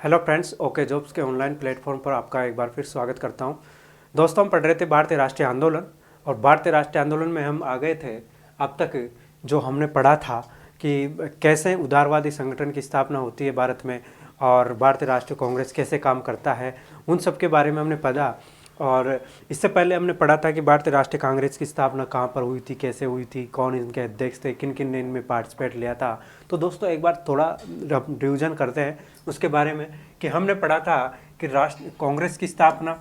Hello friends, okay jobs के online platform पर आपका एक बार फिर स्वागत करता हूं। दोस्तों, हम पढ़ रहे थे भारतीय राष्ट्रीय आंदोलन, और भारतीय राष्ट्रीय आंदोलन में हम आ गए थे अब तक जो हमने पढ़ा था कि कैसे उदारवादी संगठन की स्थापना होती है भारत में, और भारतीय राष्ट्रीय कांग्रेस कैसे काम करता है, उन सब के बारे में हमने पढ़ा। और इससे पहले हमने पढ़ा था कि भारतीय राष्ट्रीय कांग्रेस की स्थापना कहाँ पर हुई थी, कैसे हुई थी, कौन इनके अध्यक्ष थे, किन किन ने इनमें पार्टिसिपेट लिया था। तो दोस्तों, एक बार थोड़ा रिविजन करते हैं उसके बारे में कि हमने पढ़ा था कि कांग्रेस की स्थापना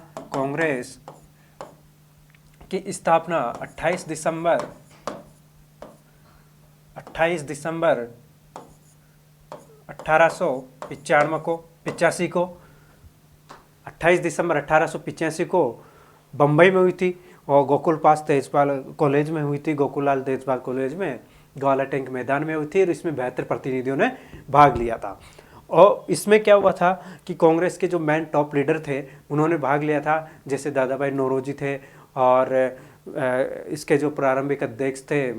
28 दिसंबर 1895 को 28 दिसंबर 1885 को बम्बई में हुई थी, और गोकुल पास तेजपाल कॉलेज में हुई थी, गोकुललाल तेजपाल कॉलेज में ग्वाला टैंक मैदान में हुई थी, और इसमें 72 प्रतिनिधियों ने भाग लिया था। और इसमें क्या हुआ था कि कांग्रेस के जो मेन टॉप लीडर थे उन्होंने भाग लिया था, जैसे दादा भाई नौरोजी थे, और इसके जो प्रारंभिक अध्यक्ष थे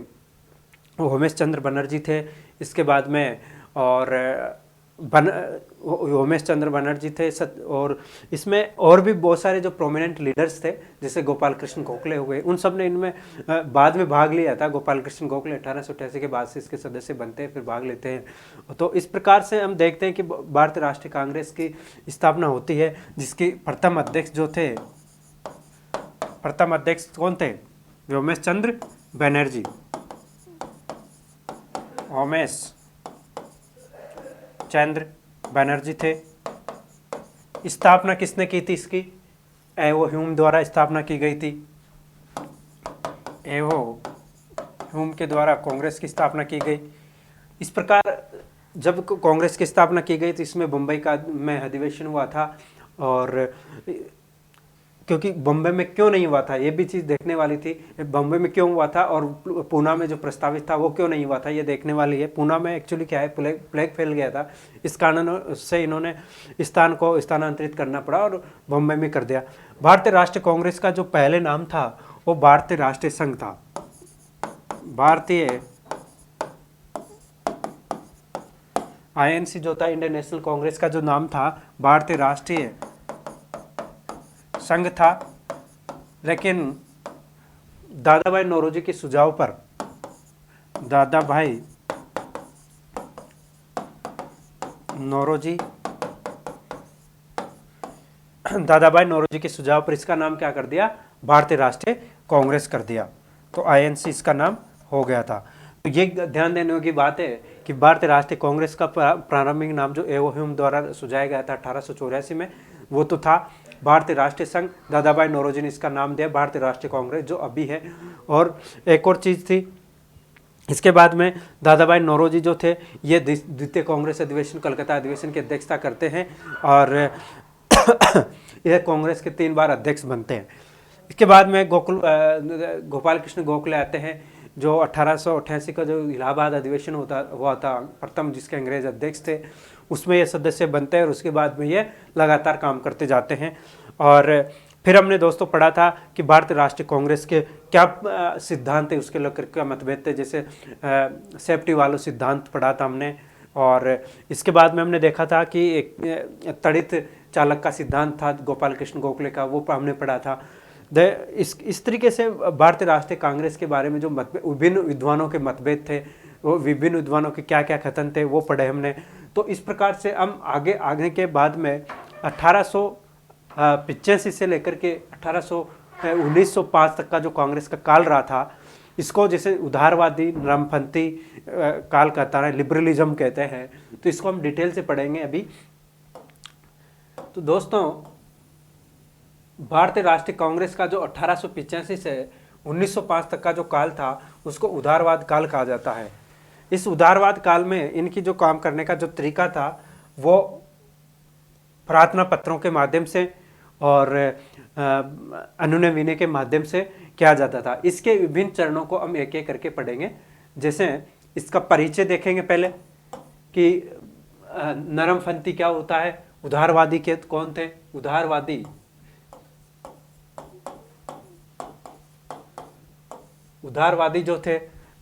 वो उमेश चंद्र बनर्जी थे। इसके बाद में और उमेश चंद्र बनर्जी थे, और इसमें और भी बहुत सारे जो प्रोमिनेंट लीडर्स थे, जैसे गोपाल कृष्ण गोखले हो गए, उन सब ने इनमें बाद में भाग लिया था। गोपाल कृष्ण गोखले 1888 के बाद से इसके सदस्य बनते हैं, फिर भाग लेते हैं। तो इस प्रकार से हम देखते हैं कि भारतीय राष्ट्रीय कांग्रेस की स्थापना होती है, जिसकी प्रथम अध्यक्ष कौन थे? उमेश चंद्र बनर्जी। उमेश चंद्र बनर्जी थे। स्थापना किसने की थी इसकी? एवो ह्यूम द्वारा स्थापना की गई थी। एवो ह्यूम के द्वारा कांग्रेस की स्थापना की गई। इस प्रकार जब कांग्रेस की स्थापना की गई तो इसमें बम्बई में अधिवेशन हुआ था, और क्योंकि बम्बई में क्यों नहीं हुआ था ये भी चीज़ देखने वाली थी। बम्बई में क्यों हुआ था और पूना में जो प्रस्तावित था वो क्यों नहीं हुआ था, ये देखने वाली है। पूना में एक्चुअली क्या है, प्लेग फैल गया था, इस कारण से इन्होंने स्थान को स्थानांतरित करना पड़ा और बम्बई में कर दिया। भारतीय राष्ट्रीय कांग्रेस का जो पहले नाम था वो भारतीय राष्ट्रीय संघ था। भारतीय INC जो था, इंडियन नेशनल कांग्रेस का जो नाम था भारतीय राष्ट्रीय संघ था। लेकिन दादा भाई नौरोजी के सुझाव पर दादा भाई नौरोजी के सुझाव पर इसका नाम क्या कर दिया? भारतीय राष्ट्रीय कांग्रेस कर दिया। तो INC इसका नाम हो गया था। तो ये ध्यान देने की बात है कि भारतीय राष्ट्रीय कांग्रेस का प्रारंभिक नाम जो एवो ह्यूम द्वारा सुझाया गया था 1884 में, वो तो था भारतीय राष्ट्रीय संघ। दादा भाई नौरोजी ने इसका नाम दिया भारतीय राष्ट्रीय कांग्रेस, जो अभी है। और एक और चीज़ थी, इसके बाद में दादा भाई नौरोजी जो थे ये द्वितीय कांग्रेस अधिवेशन, कलकत्ता अधिवेशन की अध्यक्षता करते हैं, और यह कांग्रेस के 3 बार अध्यक्ष बनते हैं। इसके बाद में गोपाल कृष्ण गोखले आते हैं, जो 1888 का जो इलाहाबाद अधिवेशन हुआ था प्रथम, जिसके अंग्रेज अध्यक्ष थे, उसमें ये सदस्य बनते हैं, और उसके बाद में ये लगातार काम करते जाते हैं। और फिर हमने दोस्तों पढ़ा था कि भारतीय राष्ट्रीय कांग्रेस के क्या सिद्धांत है, उसके लेकर क्या मतभेद थे, जैसे सेफ्टी वालों सिद्धांत पढ़ा था हमने। और इसके बाद में हमने देखा था कि एक तड़ित चालक का सिद्धांत था गोपाल कृष्ण गोखले का, वो हमने पढ़ा था। इस तरीके से भारतीय राष्ट्रीय कांग्रेस के बारे में जो विभिन्न विद्वानों के मतभेद थे, वो विभिन्न विद्वानों के क्या क्या कथन थे, वो पढ़े हमने। तो इस प्रकार से हम आगे के बाद में 1885 से लेकर के 1905 तक का जो कांग्रेस का काल रहा था, इसको जैसे उदारवादी नरमपंथी काल कहता है, लिबरलिज्म कहते हैं। तो इसको हम डिटेल से पढ़ेंगे अभी। तो दोस्तों, भारतीय राष्ट्रीय कांग्रेस का जो 1885 से 1905 तक का जो काल था उसको उदारवाद काल कहा जाता है। इस उदारवाद काल में इनकी जो काम करने का जो तरीका था वो प्रार्थना पत्रों के माध्यम से और अनुनय विनय के माध्यम से किया जाता था। इसके विभिन्न चरणों को हम एक एक करके पढ़ेंगे। जैसे इसका परिचय देखेंगे पहले कि नरमपंथी क्या होता है, उदारवादी के कौन थे। उदारवादी जो थे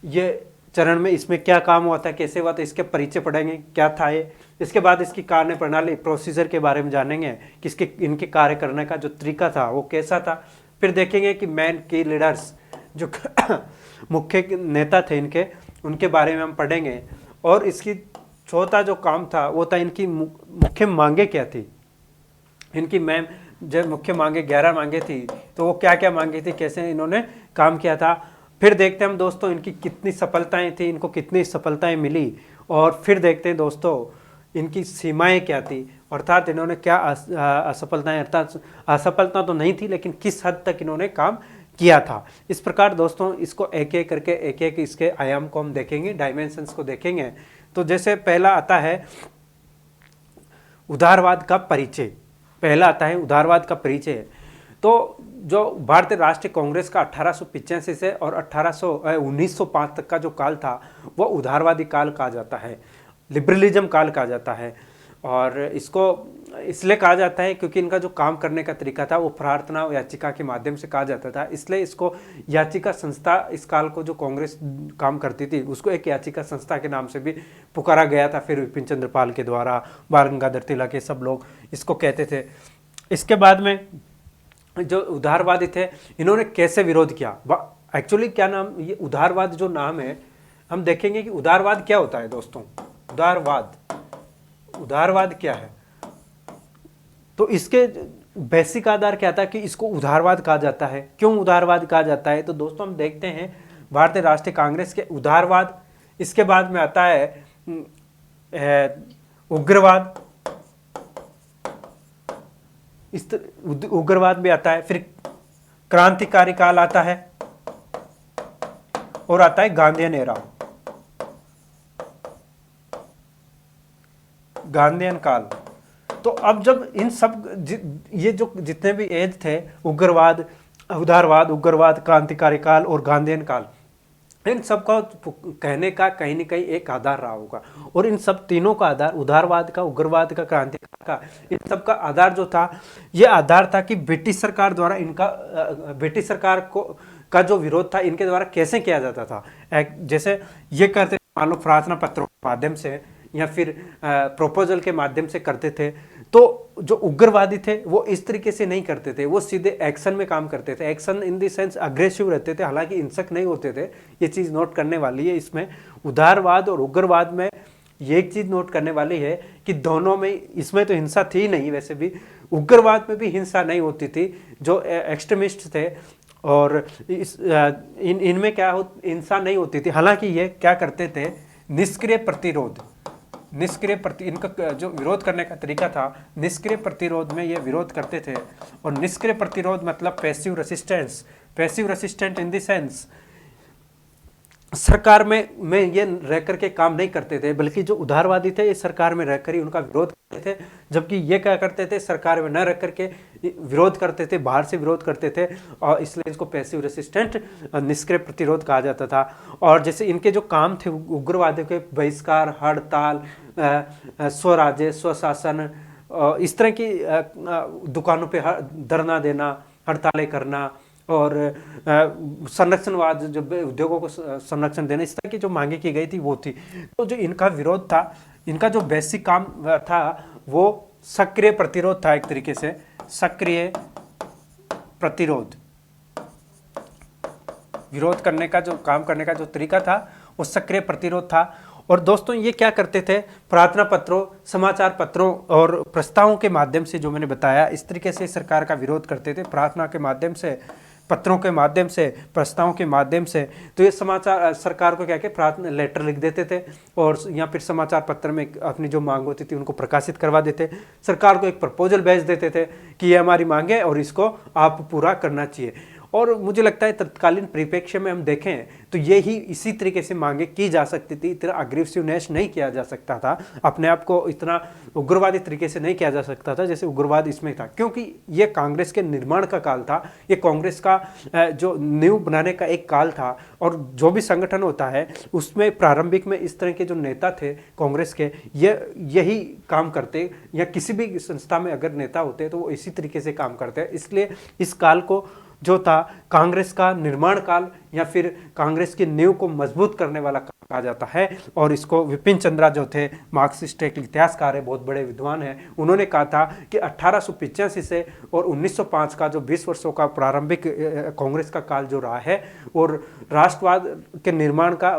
ये चरण में इसमें क्या काम हुआ था, कैसे हुआ था, इसके परिचय पढ़ेंगे, क्या था ये। इसके बाद इसकी कार्य प्रणाली, प्रोसीजर के बारे में जानेंगे कि इसके इनके कार्य करने का जो तरीका था वो कैसा था। फिर देखेंगे कि मैन की लीडर्स जो मुख्य नेता थे इनके, उनके बारे में हम पढ़ेंगे। और इसकी चौथा जो काम था वो था इनकी मुख्य मांगे क्या थी। इनकी मैम जब मुख्य मांगे 11 मांगे थी, तो वो क्या क्या मांगे थी, कैसे इन्होंने काम किया था। फिर देखते हैं हम दोस्तों इनकी कितनी सफलताएं थी, इनको कितनी सफलताएं मिली। और फिर देखते हैं दोस्तों इनकी सीमाएं क्या थी, अर्थात इन्होंने क्या असफलताएं, अर्थात असफलता तो नहीं थी लेकिन किस हद तक इन्होंने काम किया था। इस प्रकार दोस्तों इसको एक एक करके एक एक इसके आयाम को हम देखेंगे, डायमेंशंस को देखेंगे। तो जैसे पहला आता है उदारवाद का परिचय। पहला आता है उदारवाद का परिचय। तो जो भारतीय राष्ट्रीय कांग्रेस का 1885 से और 1905 तक का जो काल था वो उदारवादी काल कहा जाता है, लिबरलिज्म काल कहा जाता है। और इसको इसलिए कहा जाता है क्योंकि इनका जो काम करने का तरीका था वो प्रार्थना और याचिका के माध्यम से कहा जाता था, इसलिए इसको याचिका संस्था, इस काल को जो कांग्रेस काम करती थी उसको एक याचिका संस्था के नाम से भी पुकारा गया था। फिर विपिन चंद्र पाल के द्वारा, बाल गंगाधर तिलक, ये सब लोग इसको कहते थे। इसके बाद में जो उदारवादी थे इन्होंने कैसे विरोध किया, एक्चुअली क्या नाम, ये उदारवाद जो नाम है हम देखेंगे कि उदारवाद क्या होता है दोस्तों। उदारवाद क्या है, तो इसके बेसिक आधार क्या था कि इसको उदारवाद कहा जाता है। क्यों उदारवाद कहा जाता है, तो दोस्तों हम देखते हैं भारतीय राष्ट्रीय कांग्रेस के उदारवाद, इसके बाद में आता है उग्रवाद, इस उग्रवाद भी आता है, फिर क्रांतिकारी काल आता है और आता है गांधीयन एरा, गांधीयन काल। तो अब जब इन सब ये जो जितने भी एज थे, उग्रवाद, उदारवाद, उग्रवाद, क्रांतिकारी काल और गांधीयन काल, इन सब का कहने का कहीं न कहीं एक आधार रहा होगा। और इन सब तीनों का आधार, उदारवाद का, उग्रवाद का, क्रांतिकारी का, इन सब का आधार जो था, ये आधार था कि ब्रिटिश सरकार द्वारा इनका, ब्रिटिश सरकार को का जो विरोध था इनके द्वारा कैसे किया जाता था। जैसे ये करते मान लो प्रार्थना पत्रों के माध्यम से या फिर प्रपोजल के माध्यम से करते थे। तो जो उग्रवादी थे वो इस तरीके से नहीं करते थे, वो सीधे एक्शन में काम करते थे, action in the sense aggressive रहते थे, हालांकि हिंसक नहीं होते थे। ये चीज़ नोट करने वाली है इसमें, उदारवाद और उग्रवाद में ये एक चीज़ नोट करने वाली है कि दोनों में, इसमें तो हिंसा थी नहीं, वैसे भी उग्रवाद में भी हिंसा नहीं होती थी, जो एक्सट्रीमिस्ट थे। और इनमें क्या हिंसा नहीं होती थी, हालांकि ये क्या करते थे, निष्क्रिय प्रतिरोध, इनका जो विरोध करने का तरीका था, निष्क्रिय प्रतिरोध में ये विरोध करते थे। और निष्क्रिय प्रतिरोध मतलब passive resistance, passive resistant in the sense सरकार में ये रह करके काम नहीं करते थे, बल्कि जो उदारवादी थे ये सरकार में रहकर ही उनका विरोध करते थे, जबकि ये क्या करते थे, सरकार में न रह करके विरोध करते थे, बाहर से विरोध करते थे, और इसलिए इसको पैसिव रेसिस्टेंट, निष्क्रिय प्रतिरोध कहा जाता था। और जैसे इनके जो काम थे उग्रवादियों के, बहिष्कार, हड़ताल, स्वराज्य, स्वशासन, इस तरह की दुकानों पे धरना देना, हड़तालें करना, और संरक्षणवाद, जो उद्योगों को संरक्षण देना, इस तरह की जो मांगे की गई थी वो थी। तो जो इनका विरोध था, इनका जो बेसिक काम था वो सक्रिय प्रतिरोध था, एक तरीके से सक्रिय प्रतिरोध, विरोध करने का जो काम करने का जो तरीका था वो सक्रिय प्रतिरोध था। और दोस्तों ये क्या करते थे, प्रार्थना पत्रों, समाचार पत्रों और प्रस्तावों के माध्यम से, जो मैंने बताया इस तरीके से सरकार का विरोध करते थे, प्रार्थना के माध्यम से, पत्रों के माध्यम से, प्रस्तावों के माध्यम से। तो ये समाचार सरकार को क्या क्या प्रार्थना लेटर लिख देते थे और या फिर समाचार पत्र में अपनी जो मांग होती थी उनको प्रकाशित करवा देते, सरकार को एक प्रपोजल भेज देते थे कि ये हमारी मांग है और इसको आप पूरा करना चाहिए। और मुझे लगता है तत्कालीन परिप्रेक्ष्य में हम देखें तो ये ही इसी तरीके से मांगे की जा सकती थी, इतना अग्रेसिवनेस नहीं किया जा सकता था, अपने आप को इतना उग्रवादी तरीके से नहीं किया जा सकता था जैसे उग्रवाद इसमें था, क्योंकि ये कांग्रेस के निर्माण का काल था, ये कांग्रेस का जो नींव बनाने का एक काल था। और जो भी संगठन होता है उसमें प्रारंभिक में इस तरह के जो नेता थे कांग्रेस के, यही काम करते, या किसी भी संस्था में अगर नेता होते तो वो इसी तरीके से काम करते हैं। इसलिए इस काल को जो था कांग्रेस का निर्माण काल या फिर कांग्रेस की नींव को मजबूत करने वाला काल कहा जाता है। और इसको विपिन चंद्रा जो थे मार्क्सिस्ट एक इतिहासकार है, बहुत बड़े विद्वान हैं, उन्होंने कहा था कि 1885 से और 1905 का जो 20 वर्षों का प्रारंभिक कांग्रेस का काल जो रहा है और राष्ट्रवाद के निर्माण का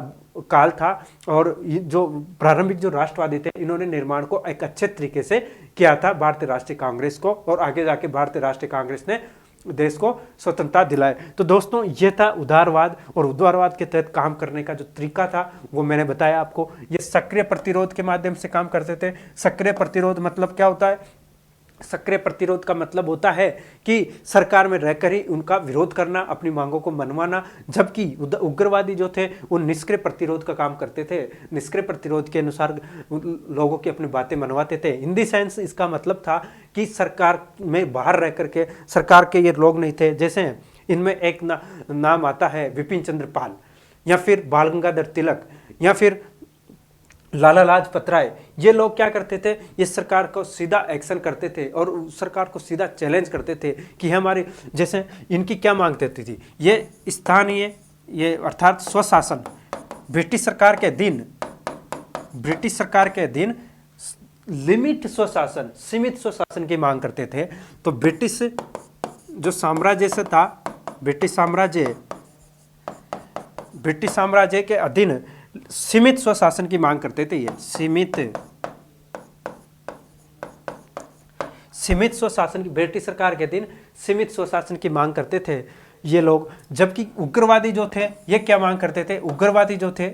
काल था। और जो प्रारंभिक जो राष्ट्रवादी थे इन्होंने निर्माण को एक अच्छे तरीके से किया था भारतीय राष्ट्रीय कांग्रेस को, और आगे जाके भारतीय राष्ट्रीय कांग्रेस ने देश को स्वतंत्रता दिलाए। तो दोस्तों ये था उदारवाद, और उदारवाद के तहत काम करने का जो तरीका था वो मैंने बताया आपको। ये सक्रिय प्रतिरोध के माध्यम से काम करते थे। सक्रिय प्रतिरोध मतलब क्या होता है? सक्रिय प्रतिरोध का मतलब होता है कि सरकार में रहकर ही उनका विरोध करना, अपनी मांगों को मनवाना, जबकि उग्रवादी जो थे वो निष्क्रिय प्रतिरोध का काम करते थे। निष्क्रिय प्रतिरोध के अनुसार लोगों की अपनी बातें मनवाते थे। हिंदी सेंस इसका मतलब था कि सरकार में बाहर रह करके, सरकार के ये लोग नहीं थे, जैसे इनमें एक नाम आता है विपिन चंद्र पाल, या फिर बाल गंगाधर तिलक, या फिर लाला लाजपत राय। ये लोग क्या करते थे? ये सरकार को सीधा एक्शन करते थे और सरकार को सीधा चैलेंज करते थे कि हमारी, जैसे इनकी क्या मांग करती थी, ये स्थानीय, ये अर्थात स्वशासन, ब्रिटिश सरकार के दिन लिमिट स्वशासन, सीमित स्वशासन की मांग करते थे। तो ब्रिटिश जो साम्राज्य से था, ब्रिटिश साम्राज्य के अधीन सीमित स्वशासन की मांग करते थे। ये सीमित स्वशासन की, ब्रिटिश सरकार के दिन सीमित स्वशासन की मांग करते थे ये लोग। जबकि उग्रवादी जो थे ये क्या मांग करते थे? उग्रवादी जो थे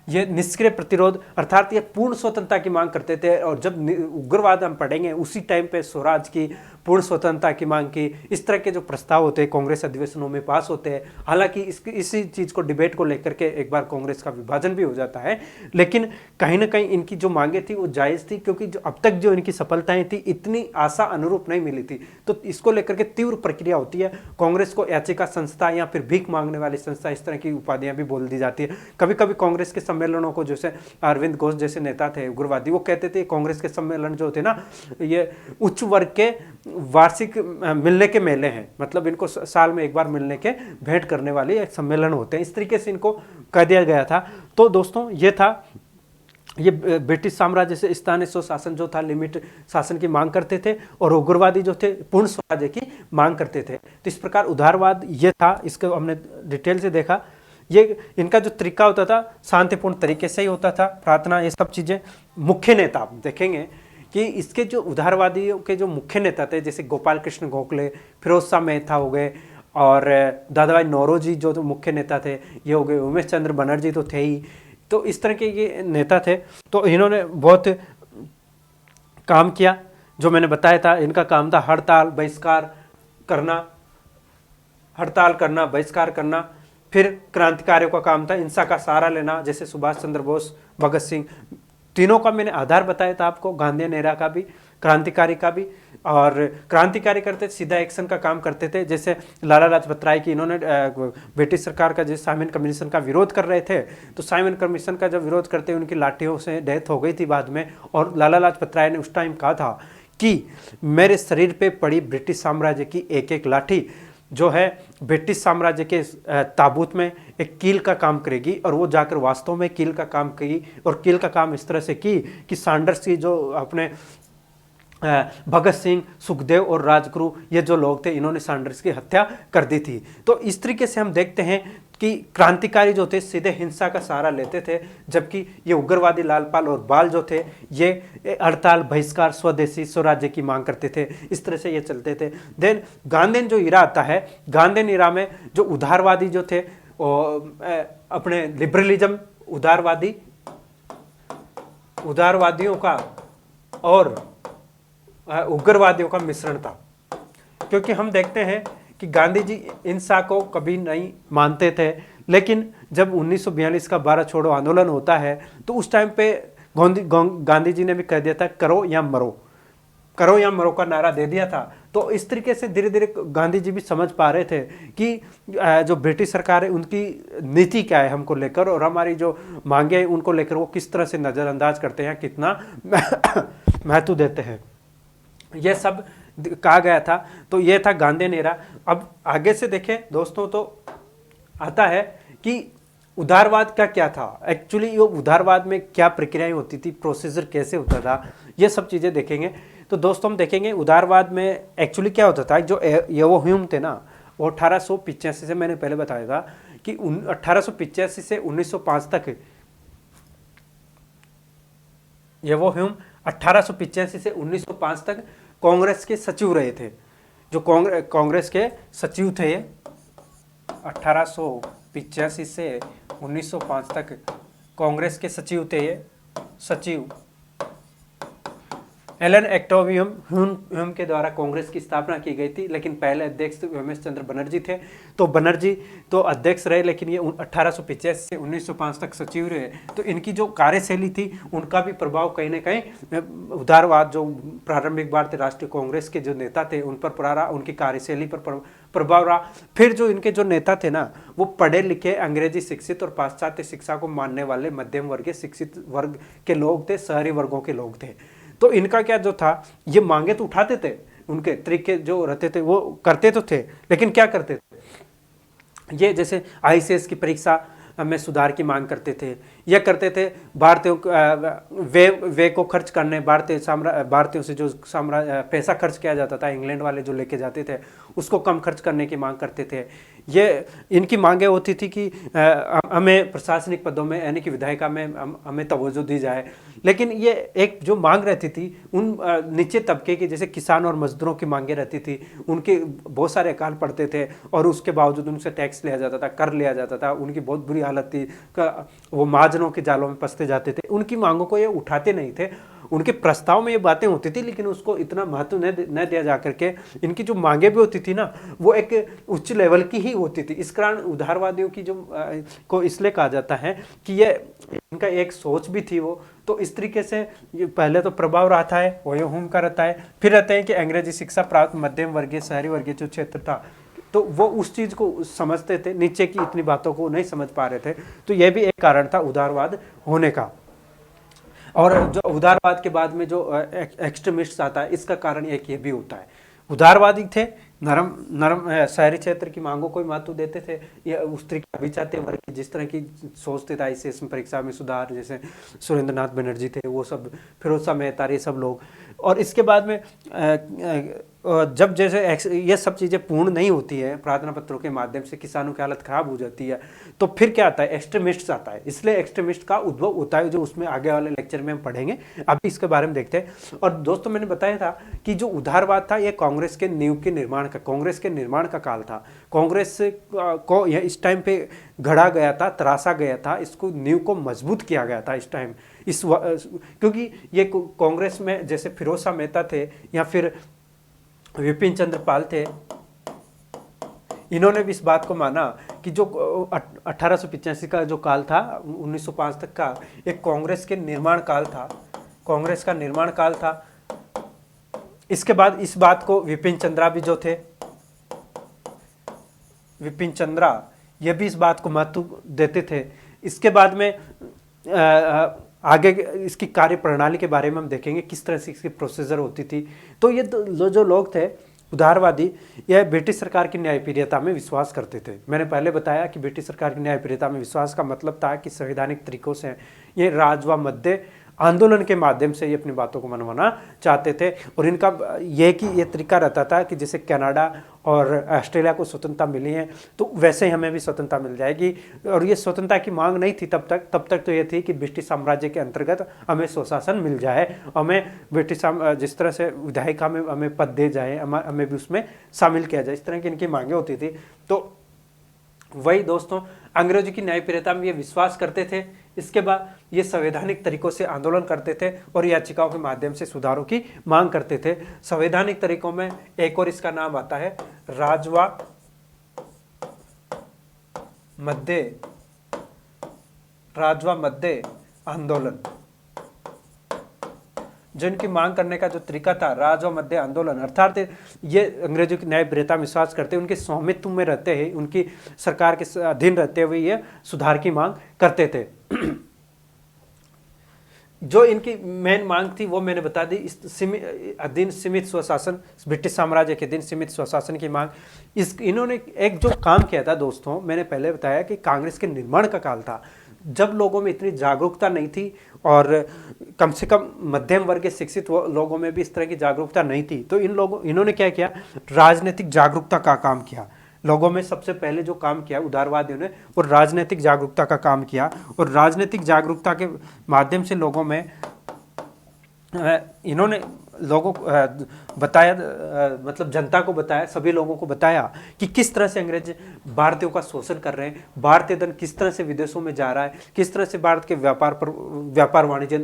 ये निष्क्रिय प्रतिरोध अर्थात ये पूर्ण स्वतंत्रता की मांग करते थे। और जब उग्रवाद हम पढ़ेंगे उसी टाइम पे स्वराज की, पूर्ण स्वतंत्रता की मांग की, इस तरह के जो प्रस्ताव होते हैं कांग्रेस अधिवेशनों में पास होते हैं। हालांकि इसी चीज़ को डिबेट को लेकर के एक बार कांग्रेस का विभाजन भी हो जाता है, लेकिन कहीं ना कहीं इनकी जो मांगे थी वो जायज़ थी, क्योंकि जो अब तक जो इनकी सफलताएं थी इतनी आशा अनुरूप नहीं मिली थी। तो इसको लेकर के तीव्र प्रक्रिया होती है। कांग्रेस को याचिका संस्था या फिर भीख मांगने वाली संस्था, इस तरह की उपाधियां भी बोल दी जाती है। कभी कभी कांग्रेस के सम्मेलनों को, जैसे अरविंद घोष जैसे नेता थे उग्रवादी, वो कहते थे कांग्रेस के सम्मेलन जो थे ना, ये उच्च वर्ग के वार्षिक मिलने के मेले हैं, मतलब इनको साल में एक बार मिलने के भेंट करने वाले एक सम्मेलन होते हैं, इस तरीके से इनको कह दिया गया था। तो दोस्तों ये था, ये ब्रिटिश साम्राज्य से स्थानीय स्वशासन जो था, लिमिट शासन की मांग करते थे, और उग्रवादी जो थे पूर्ण स्वराज्य की मांग करते थे। तो इस प्रकार उदारवाद ये था, इसको हमने डिटेल से देखा। ये इनका जो तरीका होता था शांतिपूर्ण तरीके से ही होता था, प्रार्थना, ये सब चीज़ें। मुख्य नेता आप देखेंगे कि इसके जो उदारवादियों के जो मुख्य नेता थे, जैसे गोपाल कृष्ण गोखले, फिरोज शाह मेहता हो गए, और दादाभाई नौरोजी जो मुख्य नेता थे ये हो गए, उमेश चंद्र बनर्जी तो थे ही। तो इस तरह के ये नेता थे। तो इन्होंने बहुत काम किया, जो मैंने बताया था। इनका काम था हड़ताल, बहिष्कार करना। फिर क्रांतिकारियों का काम था हिंसा का सहारा लेना, जैसे सुभाष चंद्र बोस, भगत सिंह, तीनों का मैंने आधार बताया था आपको, गांधी नेहरा का भी, क्रांतिकारी का भी। और क्रांतिकारी करते सीधा एक्शन का काम करते थे, जैसे लाला लाजपत राय की, इन्होंने ब्रिटिश सरकार का जैसे साइमन कमीशन का विरोध कर रहे थे, तो साइमन कमीशन का जब विरोध करते उनकी लाठियों से डेथ हो गई थी बाद में। और लाला लाजपत राय ने उस टाइम कहा था कि मेरे शरीर पे पड़ी ब्रिटिश साम्राज्य की एक एक लाठी जो है ब्रिटिश साम्राज्य के ताबूत में एक कील का काम करेगी, और वो जाकर वास्तव में कील का काम की, और कील का काम इस तरह से की कि सैंडर्स की जो अपने भगत सिंह, सुखदेव और राजगुरु, ये जो लोग थे, इन्होंने सैंडर्स की हत्या कर दी थी। तो इस तरीके से हम देखते हैं कि क्रांतिकारी जो थे सीधे हिंसा का सहारा लेते थे, जबकि ये उग्रवादी लालपाल और बाल जो थे ये हड़ताल, बहिष्कार, स्वदेशी, स्वराज्य की मांग करते थे। इस तरह से ये चलते थे। देन गांधीन जो इरा आता है, गांधीन इरा में जो उदारवादी जो थे अपने लिबरलिज्म, उदारवादियों का और उग्रवादियों का मिश्रण था। क्योंकि हम देखते हैं कि गांधी जी हिंसा को कभी नहीं मानते थे, लेकिन जब 1942 का 12 छोड़ो आंदोलन होता है तो उस टाइम पे गांधी जी ने भी कह दिया था करो या मरो का नारा दे दिया था। तो इस तरीके से धीरे धीरे गांधी जी भी समझ पा रहे थे कि जो ब्रिटिश सरकार है उनकी नीति क्या है हमको लेकर, और हमारी जो मांगे हैं उनको लेकर वो किस तरह से नज़रअंदाज करते हैं, कितना महत्व देते हैं, यह सब कहा गया था। तो यह था गांधी नेहरा। अब आगे से देखें दोस्तों, तो आता है कि उदारवाद का क्या था एक्चुअली, ये उदारवाद में क्या प्रक्रियाएं होती थी, प्रोसीजर कैसे होता था, ये सब चीज़ें देखेंगे। तो दोस्तों हम देखेंगे उदारवाद में एक्चुअली क्या होता था। जो येवो ह्यूम थे ना, वो 1885 से, मैंने पहले बताया था कि 1885 से 1905 तक, येवो ह्यूम 1885 से 1905 तक कांग्रेस के सचिव रहे थे। जो कांग्रेस के सचिव थे 1885 से 1905 तक कांग्रेस के सचिव थे ये सचिव। एलन एक्टोवियम ह्यूम के द्वारा कांग्रेस की स्थापना की गई थी, लेकिन पहले अध्यक्ष उमेश चंद्र बनर्जी थे। तो बनर्जी तो अध्यक्ष रहे, लेकिन ये 1885 से 1905 तक सचिव रहे। तो इनकी जो कार्यशैली थी उनका भी प्रभाव कहीं ना कहीं उदारवाद, जो प्रारंभिक भारतीय राष्ट्रीय कांग्रेस के जो नेता थे उन पर पड़ा रहा, उनकी कार्यशैली पर प्रभाव रहा। फिर जो इनके जो नेता थे ना, वो पढ़े लिखे, अंग्रेजी शिक्षित और पाश्चात्य शिक्षा को मानने वाले मध्यम वर्गीय शिक्षित वर्ग के लोग थे, शहरी वर्गों के लोग थे। तो इनका क्या जो था, ये मांगे तो उठाते थे, उनके तरीके जो रहते थे वो करते तो थे, लेकिन क्या करते थे, ये जैसे आईसीएस की परीक्षा में सुधार की मांग करते थे, यह करते थे भारतीयों वे को खर्च करने, भारतीयों से जो पैसा खर्च किया जाता था, इंग्लैंड वाले जो लेके जाते थे उसको कम खर्च करने की मांग करते थे। ये इनकी मांगे होती थी कि हमें प्रशासनिक पदों में यानी कि विधायिका में हमें तवज्जो दी जाए। लेकिन ये एक जो मांग रहती थी उन नीचे तबके की, जैसे किसान और मजदूरों की मांगे रहती थी, उनके बहुत सारे अकाल पड़ते थे और उसके बावजूद उनसे टैक्स लिया जाता था, कर लिया जाता था, उनकी बहुत बुरी हालत थी, वो महाजनों के जालों में फंसते जाते थे। उनकी मांगों को ये उठाते नहीं थे, उनके प्रस्ताव में ये बातें होती थी, लेकिन उसको इतना महत्व न दिया जा करके इनकी जो मांगे भी होती थी ना, वो एक उच्च लेवल की ही होती थी। इस कारण उदारवादियों की जो को इसलिए कहा जाता है कि ये इनका एक सोच भी थी वो। तो इस तरीके से ये पहले तो प्रभाव रहता है येवो ह्यूम का रहता है, फिर रहते हैं कि अंग्रेजी शिक्षा प्राप्त मध्यम वर्गीय शहरी वर्गीय जो क्षेत्र था, तो वो उस चीज़ को समझते थे, नीचे की इतनी बातों को नहीं समझ पा रहे थे। तो ये भी एक कारण था उदारवाद होने का। और जो उदारवाद के बाद में जो एक्सट्रीमिस्ट आता है, इसका कारण एक ये भी होता है, उदारवादी थे, नरम शहरी क्षेत्र की मांगों को महत्व देते थे, या उस तरीके अभिजात्य वर्ग की जिस तरह की सोचते थे आईसीएस में परीक्षा में सुधार, जैसे सुरेंद्रनाथ बनर्जी थे, वो सब, फिरोज शाह मेहता, ये सब लोग। और इसके बाद में जब जैसे ये सब चीज़ें पूर्ण नहीं होती है, प्रार्थना पत्रों के माध्यम से किसानों की हालत खराब हो जाती है, तो फिर क्या आता है, एक्सट्रीमिस्ट आता है। इसलिए एक्सट्रीमिस्ट का उद्भव होता है, जो उसमें आगे वाले लेक्चर में हम पढ़ेंगे। अभी इसके बारे में देखते हैं। और दोस्तों मैंने बताया था कि जो उदारवाद था, ये कांग्रेस के नींव के निर्माण का, कांग्रेस के निर्माण का काल था। कांग्रेस को यह इस टाइम पे गढ़ा गया था, तराशा गया था, इसको नींव को मजबूत किया गया था इस टाइम, क्योंकि ये कांग्रेस में जैसे फिरोज शाह मेहता थे या फिर विपिन चंद्र पाल थे, इन्होंने भी इस बात को माना कि जो 1885 का जो काल था 1905 तक का, एक कांग्रेस के निर्माण काल था, कांग्रेस का निर्माण काल था। इसके बाद इस बात को विपिन चंद्रा भी जो थे, विपिन चंद्रा, ये भी इस बात को महत्व देते थे। इसके बाद में आगे इसकी कार्य प्रणाली के बारे में हम देखेंगे, किस तरह से इसकी प्रोसीजर होती थी। तो ये जो लोग थे उदारवादी, यह ब्रिटिश सरकार की न्यायप्रियता में विश्वास करते थे। मैंने पहले बताया कि ब्रिटिश सरकार की न्यायप्रियता में विश्वास का मतलब था कि संवैधानिक तरीकों से ये राज व मध्य आंदोलन के माध्यम से ये अपनी बातों को मनवाना चाहते थे। और इनका ये तरीका रहता था कि जैसे कनाडा और ऑस्ट्रेलिया को स्वतंत्रता मिली है, तो वैसे ही हमें भी स्वतंत्रता मिल जाएगी। और ये स्वतंत्रता की मांग नहीं थी तब तक तो ये थी कि ब्रिटिश साम्राज्य के अंतर्गत हमें स्वशासन मिल जाए, हमें ब्रिटिश जिस तरह से विधायिका में हमें पद दे जाए, हमें भी उसमें शामिल किया जाए, इस तरह की इनकी मांगे होती थी। तो वही दोस्तों, अंग्रेजों की न्यायप्रियता में ये विश्वास करते थे। इसके बाद ये संवैधानिक तरीकों से आंदोलन करते थे और याचिकाओं के माध्यम से सुधारों की मांग करते थे। संवैधानिक तरीकों में एक और इसका नाम आता है राजवा मध्य आंदोलन। जिनकी मांग करने का जो तरीका था, राज व मध्य आंदोलन, अर्थात ये अंग्रेजों की न्यायप्रियता में विश्वास करते, उनके स्वामित्व में रहते हैं, उनकी सरकार के अधीन रहते हुए ये सुधार की मांग करते थे। जो इनकी मेन मांग थी वो मैंने बता दी, अधीन सीमित स्वशासन, ब्रिटिश साम्राज्य के दिन सीमित स्वशासन की मांग। इन्होंने एक जो काम किया था दोस्तों, मैंने पहले बताया कि कांग्रेस के निर्माण का काल था, जब लोगों में इतनी जागरूकता नहीं थी और कम से कम मध्यम वर्ग के शिक्षित लोगों में भी इस तरह की जागरूकता नहीं थी। तो इन्होंने क्या किया, राजनीतिक जागरूकता का काम किया। लोगों में सबसे पहले जो काम किया उदारवादियों ने, वो राजनीतिक जागरूकता का काम किया, और राजनीतिक जागरूकता के माध्यम से लोगों में इन्होंने लोगों को बताया, मतलब जनता को बताया, सभी लोगों को बताया कि किस तरह से अंग्रेज भारतीयों का शोषण कर रहे हैं, भारतीय धन किस तरह से विदेशों में जा रहा है, किस तरह से भारत के व्यापार वाणिज्य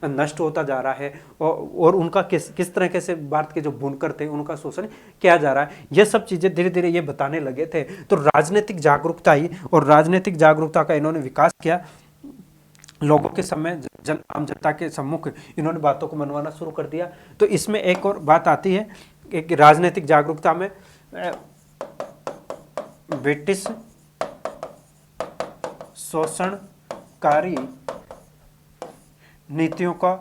नष्ट होता जा रहा है, और उनका किस तरह से भारत के जो बुनकर थे उनका शोषण किया जा रहा है। ये सब चीज़ें धीरे धीरे ये बताने लगे थे। तो राजनीतिक जागरूकता ही, और राजनीतिक जागरूकता का इन्होंने विकास किया। लोगों के समय आम जनता के सम्मुख इन्होंने बातों को मनवाना शुरू कर दिया। तो इसमें एक और बात आती है कि राजनीतिक जागरूकता में ब्रिटिश शोषणकारी नीतियों का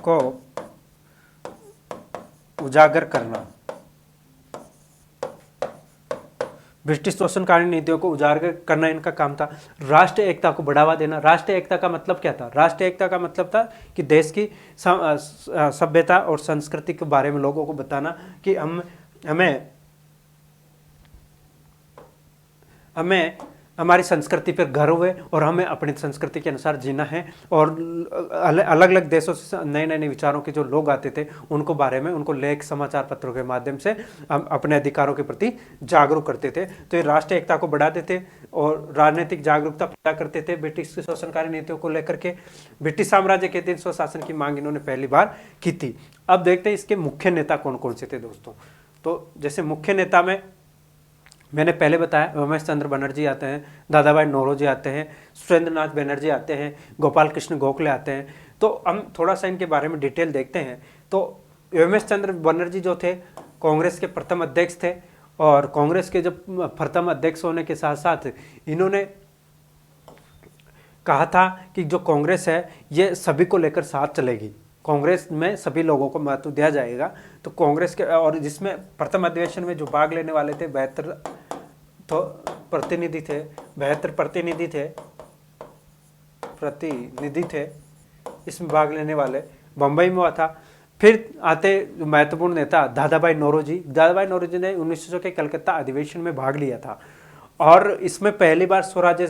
को उजागर करना, ब्रिटिश शोषणकारी नीतियों को उजागर करना इनका काम था। राष्ट्रीय एकता को बढ़ावा देना। राष्ट्रीय एकता का मतलब क्या था? राष्ट्रीय एकता का मतलब था कि देश की सभ्यता और संस्कृति के बारे में लोगों को बताना कि हमें हमारी संस्कृति पर गर्व है और हमें अपनी संस्कृति के अनुसार जीना है। और अलग अलग देशों से नए नए विचारों के जो लोग आते थे उनको बारे में, उनको लेख समाचार पत्रों के माध्यम से अपने अधिकारों के प्रति जागरूक करते थे। तो ये राष्ट्रीय एकता को बढ़ाते थे और राजनीतिक जागरूकता पैदा करते थे ब्रिटिश की शोषणकारी नीतियों को लेकर के। ब्रिटिश साम्राज्य के दिन स्वशासन की मांग इन्होंने पहली बार की थी। अब देखते हैं इसके मुख्य नेता कौन कौन से थे दोस्तों। तो जैसे मुख्य नेता में मैंने पहले बताया, रमेश चंद्र बनर्जी आते हैं, दादा भाई नौरोजी आते हैं, सुरेंद्र नाथ बनर्जी आते हैं, गोपाल कृष्ण गोखले आते हैं। तो हम थोड़ा सा इनके बारे में डिटेल देखते हैं। तो रमेश चंद्र बनर्जी जो थे कांग्रेस के प्रथम अध्यक्ष थे, और कांग्रेस के जब प्रथम अध्यक्ष होने के साथ साथ इन्होंने कहा था कि जो कांग्रेस है ये सभी को लेकर साथ चलेगी, कांग्रेस में सभी लोगों को महत्व दिया जाएगा। तो कांग्रेस के, और जिसमें प्रथम अधिवेशन में जो भाग लेने वाले थे 72 तो प्रतिनिधि थे इसमें भाग लेने वाले, बम्बई में हुआ था। फिर आते महत्वपूर्ण नेता दादा भाई नौरोजी ने 1900 के कलकत्ता अधिवेशन में भाग लिया था, और इसमें पहली बार स्वराज्य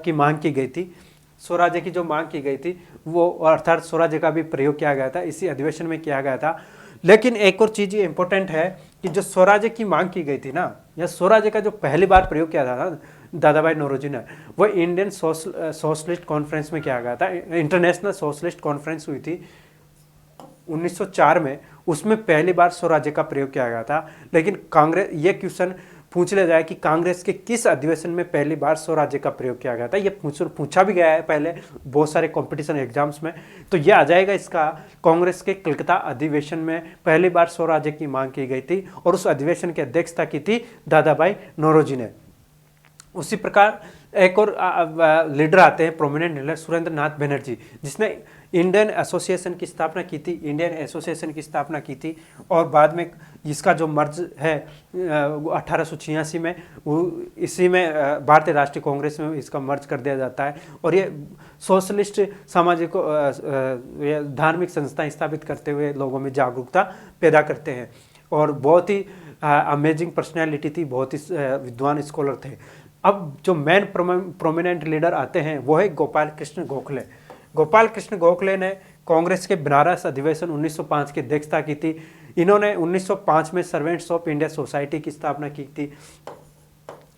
की मांग की गई थी। स्वराज्य की जो मांग की गई थी वो, अर्थात स्वराज्य का भी प्रयोग किया गया था, इसी अधिवेशन में किया गया था। लेकिन एक और चीज इंपॉर्टेंट है कि जो स्वराज्य की मांग की गई थी ना, या स्वराज्य का जो पहली बार प्रयोग किया था ना दादा भाई नौरोजी ने, वो इंडियन सोशलिस्ट कॉन्फ्रेंस में किया गया था। इंटरनेशनल सोशलिस्ट कॉन्फ्रेंस हुई थी 1904 में, उसमें पहली बार स्वराज्य का प्रयोग किया गया था। लेकिन कांग्रेस, ये क्वेश्चन पूछ लिया जाए कि कांग्रेस के किस अधिवेशन में पहली बार स्वराज्य का प्रयोग किया गया था, ये पूछा भी गया है पहले बहुत सारे कंपटीशन एग्जाम्स में। तो ये आ जाएगा इसका, कांग्रेस के कलकत्ता अधिवेशन में पहली बार स्वराज्य की मांग की गई थी, और उस अधिवेशन की अध्यक्षता की थी दादा भाई नौरोजी ने। उसी प्रकार एक और लीडर आते हैं, प्रोमिनेंट लीडर सुरेंद्र नाथ बनर्जी, जिसने इंडियन एसोसिएशन की स्थापना की थी, और बाद में इसका जो मर्ज है 1886 में, इसी में भारतीय राष्ट्रीय कांग्रेस में इसका मर्ज कर दिया जाता है। और ये सोशलिस्ट सामाजिक धार्मिक संस्थाएं स्थापित करते हुए लोगों में जागरूकता पैदा करते हैं, और बहुत ही अमेजिंग पर्सनैलिटी थी, बहुत ही विद्वान स्कॉलर थे। अब जो मेन प्रोमिनेंट लीडर आते हैं वो है गोपाल कृष्ण गोखले। गोपाल कृष्ण गोखले ने कांग्रेस के बनारस अधिवेशन 1905 की अध्यक्षता की थी। इन्होंने 1905 में सर्वेंट्स ऑफ इंडिया सोसाइटी की स्थापना की थी।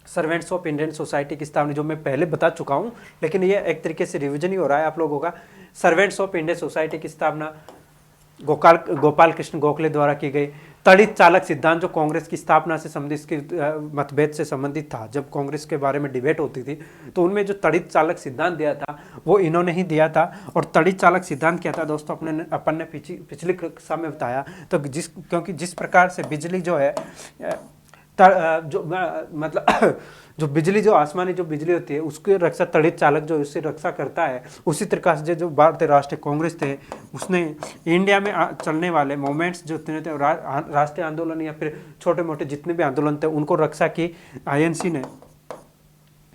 सर्वेंट्स ऑफ इंडियन सोसाइटी की स्थापना जो मैं पहले बता चुका हूं, लेकिन ये एक तरीके से रिवीजन ही हो रहा है आप लोगों का। सर्वेंट्स ऑफ इंडियन सोसाइटी की स्थापना गोपाल कृष्ण गोखले द्वारा की गई। तड़ित चालक सिद्धांत जो कांग्रेस की स्थापना से संबंधित, मतभेद से संबंधित था, जब कांग्रेस के बारे में डिबेट होती थी तो उनमें जो तड़ित चालक सिद्धांत दिया था वो इन्होंने ही दिया था। और तड़ित चालक सिद्धांत क्या था दोस्तों, अपन ने पिछली कक्षा में बताया। तो क्योंकि जिस प्रकार से बिजली जो है मतलब जो बिजली, जो आसमानी जो बिजली होती है उसकी रक्षा तड़ित चालक जो उससे रक्षा करता है, उसी तरीके से जो भारतीय राष्ट्रीय कांग्रेस थे उसने इंडिया में चलने वाले मूवमेंट्स जो थे, राष्ट्रीय आंदोलन या फिर छोटे मोटे जितने भी आंदोलन थे उनको रक्षा की आईएनसी ने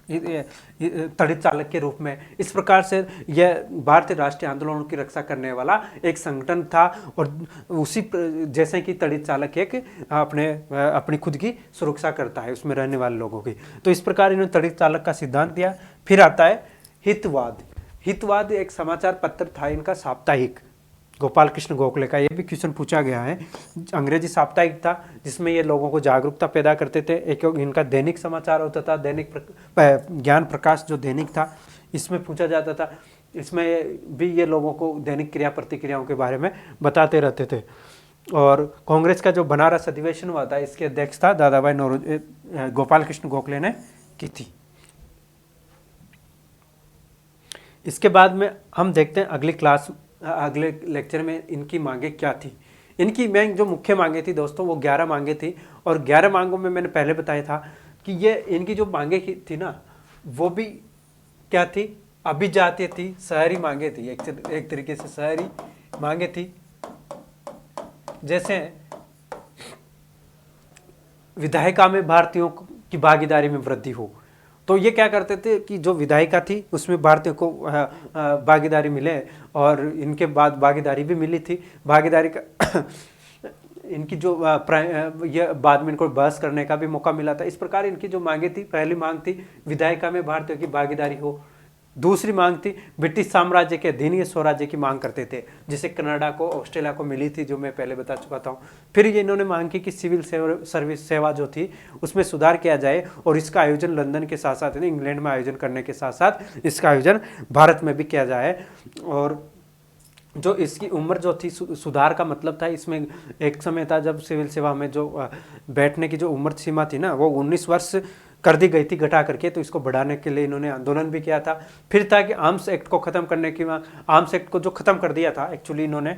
तड़ित चालक के रूप में। इस प्रकार से यह भारतीय राष्ट्रीय आंदोलनों की रक्षा करने वाला एक संगठन था, और उसी जैसे कि तड़ित चालक एक अपनी खुद की सुरक्षा करता है उसमें रहने वाले लोगों की। तो इस प्रकार इन्होंने तड़ित चालक का सिद्धांत दिया। फिर आता है हितवाद। हितवाद एक समाचार पत्र था इनका, साप्ताहिक, गोपाल कृष्ण गोखले का। ये भी क्वेश्चन पूछा गया है। अंग्रेजी साप्ताहिक था जिसमें ये लोगों को जागरूकता पैदा करते थे। एक इनका दैनिक समाचार होता था, दैनिक ज्ञान प्रकाश जो दैनिक था, इसमें पूछा जाता था। इसमें भी ये लोगों को दैनिक क्रिया प्रतिक्रियाओं के बारे में बताते रहते थे। और कांग्रेस का जो बनारस अधिवेशन हुआ था इसकी अध्यक्षता दादा भाई नौरोजी, गोपाल कृष्ण गोखले ने की थी। इसके बाद में हम देखते हैं अगले लेक्चर में इनकी मांगे क्या थी। इनकी मैं जो मुख्य मांगे थी दोस्तों वो 11 मांगे थी, और 11 मांगों में मैंने पहले बताया था कि ये इनकी जो मांगे थी ना वो भी क्या थी, अभिजातीय थी, शहरी मांगे थी। एक तरीके से शहरी मांगे थी। जैसे विधायिका में भारतीयों की भागीदारी में वृद्धि हो, तो ये क्या करते थे कि जो विधायिका थी उसमें भारतीयों को भागीदारी मिले, और इनके बाद भागीदारी भी मिली थी। भागीदारी का इनकी जो ये बाद में इनको बहस करने का भी मौका मिला था। इस प्रकार इनकी जो मांगे थी, पहली मांग थी विधायिका में भारतीयों की भागीदारी हो। दूसरी मांग थी ब्रिटिश साम्राज्य के अधीन ये स्वराज्य की मांग करते थे, जिसे कनाडा को, ऑस्ट्रेलिया को मिली थी, जो मैं पहले बता चुका था। फिर ये इन्होंने मांग की कि सिविल सर्विस सेवा जो थी उसमें सुधार किया जाए, और इसका आयोजन लंदन के साथ साथ इंग्लैंड में आयोजन करने के साथ साथ इसका आयोजन भारत में भी किया जाए। और जो इसकी उम्र जो थी, सुधार का मतलब था इसमें एक समय था जब सिविल सेवा में जो बैठने की जो उम्र सीमा थी ना वो 19 वर्ष कर दी गई थी घटा करके, तो इसको बढ़ाने के लिए इन्होंने आंदोलन भी किया था। फिर था कि आर्म्स एक्ट को खत्म करने की, आर्म्स एक्ट को जो खत्म कर दिया था एक्चुअली इन्होंने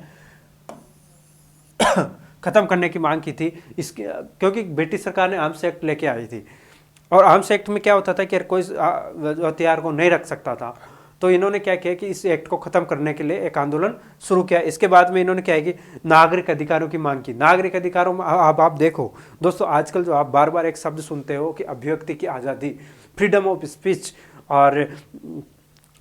खत्म करने की मांग की थी इसके, क्योंकि ब्रिटिश सरकार ने आर्म्स एक्ट लेके आई थी, और आर्म्स एक्ट में क्या होता था कि कोई हथियार को नहीं रख सकता था। तो इन्होंने क्या किया कि इस एक्ट को खत्म करने के लिए एक आंदोलन शुरू किया। इसके बाद में इन्होंने क्या है कि नागरिक अधिकारों की मांग की। नागरिक अधिकारों में आप देखो दोस्तों, आजकल जो आप बार बार एक शब्द सुनते हो कि अभिव्यक्ति की आज़ादी, फ्रीडम ऑफ स्पीच, और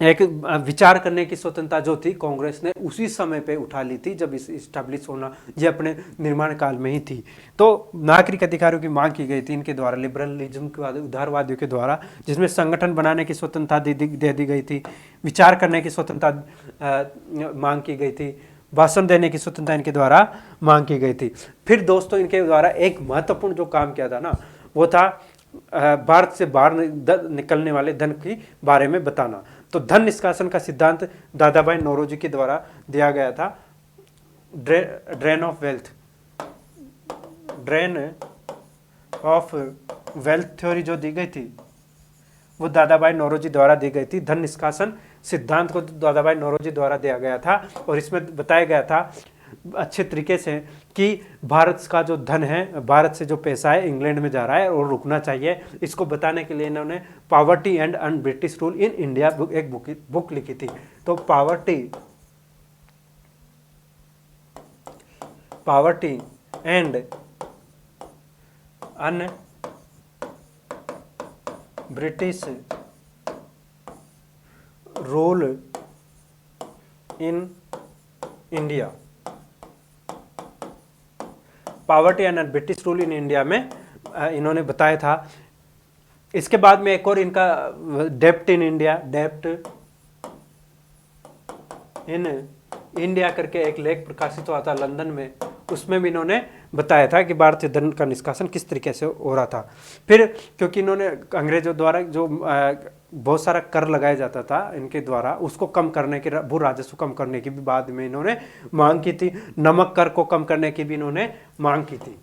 एक विचार करने की स्वतंत्रता जो थी कांग्रेस ने उसी समय पे उठा ली थी जब इस इस्टेब्लिश होना ये अपने निर्माण काल में ही थी। तो नागरिक अधिकारों की मांग की गई थी इनके द्वारा, लिबरलिज्म के उदारवादियों के द्वारा, जिसमें संगठन बनाने की स्वतंत्रता दे दी गई थी, विचार करने की स्वतंत्रता मांग की गई थी, भाषण देने की स्वतंत्रता इनके द्वारा मांग की गई थी। फिर दोस्तों इनके द्वारा एक महत्वपूर्ण जो काम किया था ना वो था भारत से बाहर निकलने वाले धन के बारे में बताना। तो धन निष्कासन का सिद्धांत दादा भाई नौरोजी के द्वारा दिया गया था। ड्रेन ऑफ वेल्थ थ्योरी जो दी गई थी वो दादा भाई नौरोजी द्वारा दी गई थी। धन निष्कासन सिद्धांत को दादा भाई नौरोजी द्वारा दिया गया था, और इसमें बताया गया था अच्छे तरीके से कि भारत का जो धन है, भारत से जो पैसा है इंग्लैंड में जा रहा है और रुकना चाहिए। इसको बताने के लिए इन्होंने poverty and un British rule in India एक बुक लिखी थी। तो poverty and un British rule in India, poverty and British rule in India में इन्होंने बताया था। इसके बाद में एक और इनका डेप्ट in India, dept in India करके एक लेख प्रकाशित हुआ था लंदन में, उसमें भी इन्होंने बताया था कि भारतीय धन का निष्कासन किस तरीके से हो रहा था। फिर क्योंकि इन्होंने अंग्रेजों द्वारा जो बहुत सारा कर लगाया जाता था इनके द्वारा, उसको कम करने के, भू राजस्व कम करने की भी बाद में इन्होंने मांग की थी। नमक कर को कम करने की भी इन्होंने मांग की थी।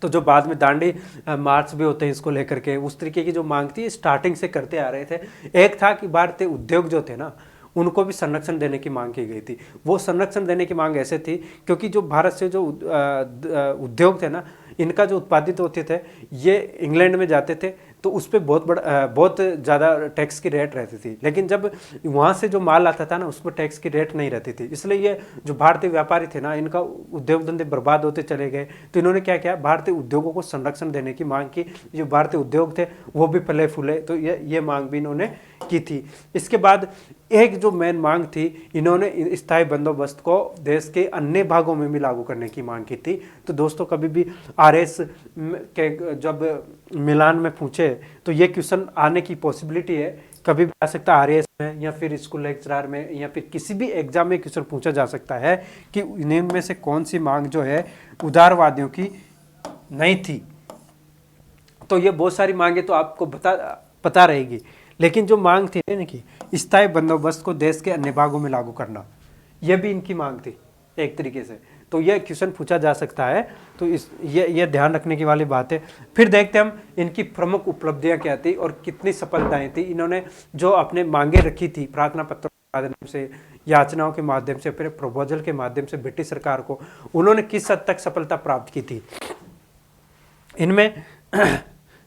तो जो बाद में दांडी मार्च भी होते हैं इसको लेकर के, उस तरीके की जो मांग थी स्टार्टिंग से करते आ रहे थे। एक था कि भारतीय उद्योग जो थे ना उनको भी संरक्षण देने की मांग की गई थी। वो संरक्षण देने की मांग ऐसे थी क्योंकि जो भारत से जो उद्योग थे ना, इनका जो उत्पादित होते थे ये इंग्लैंड में जाते थे, तो उस पर बहुत ज़्यादा टैक्स की रेट रहती थी। लेकिन जब वहाँ से जो माल आता था ना, उस पर टैक्स की रेट नहीं रहती थी, इसलिए ये जो भारतीय व्यापारी थे ना, इनका उद्योग धंधे बर्बाद होते चले गए। तो इन्होंने क्या किया, भारतीय उद्योगों को संरक्षण देने की मांग की। जो भारतीय उद्योग थे वो भी फले फूले, तो ये मांग भी इन्होंने की थी। इसके बाद एक जो मेन मांग थी, इन्होंने स्थायी बंदोबस्त को देश के अन्य भागों में भी लागू करने की मांग की थी। तो दोस्तों कभी भी आरएस के जब मिलान में पूछे तो ये क्वेश्चन आने की पॉसिबिलिटी है, कभी भी आ सकता है आरएस में या फिर स्कूल लेक्चरर में या फिर किसी भी एग्जाम में क्वेश्चन पूछा जा सकता है कि इनमें से कौन सी मांग जो है उदारवादियों की नहीं थी। तो ये बहुत सारी मांगे तो आपको पता रहेगी, लेकिन जो मांग थी ना कि स्थायी बंदोबस्त को देश के अन्य भागों में लागू करना, यह भी इनकी मांग थी एक तरीके से। तो यह क्वेश्चन पूछा जा सकता है, तो ये ध्यान रखने की वाली बात है। फिर देखते हम इनकी प्रमुख उपलब्धियां क्या थी और कितनी सफलताएं थी। इन्होंने जो अपने मांगे रखी थी प्रार्थना पत्रों के माध्यम से, याचनाओं के माध्यम से, फिर प्रपोजल के माध्यम से ब्रिटिश सरकार को, उन्होंने किस हद तक सफलता प्राप्त की थी इनमें